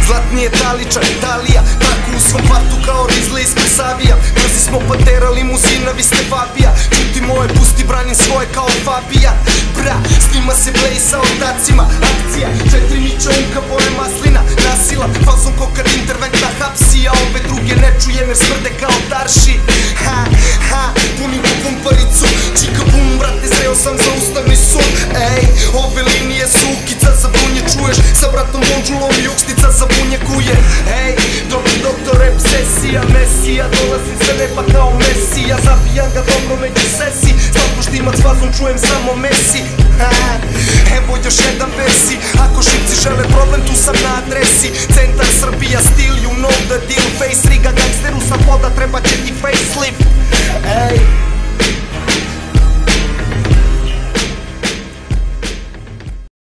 Zlatnije Taličar, Italija, tako u svom kvartu kao Rizli iz Presavija. Brzi smo patera, limuzina, vi ste Fabija. Čuti moje, pusti, branim svoje kao Fabija. Bra, snima se Blaze sa ortacima. Akcija, 4 mića, unka, boje maslina. Nasila, fazom ko kad interventna hapsi. A ove druge ne čujem jer smrde kao Darši. Ha, ha, punim po pumparicu. Čika bum, brate, zreo sam za ustavni sud. Ej, ove linije su ukica za brunje, čuješ? Sa bratom Bonđulom i ukstica za bunje kuje. Ej, doktor rap sesija, mesija, dolazi se neba kao mesija. Zabijam ga dobro među sesi, slatko štimac fazom čujem samo Messi. Evo još jedan versi, ako šipci žele problem tu sam na adresi. Centar Srbija stil, you know the deal. Face riga gangsteru sa poda treba će ti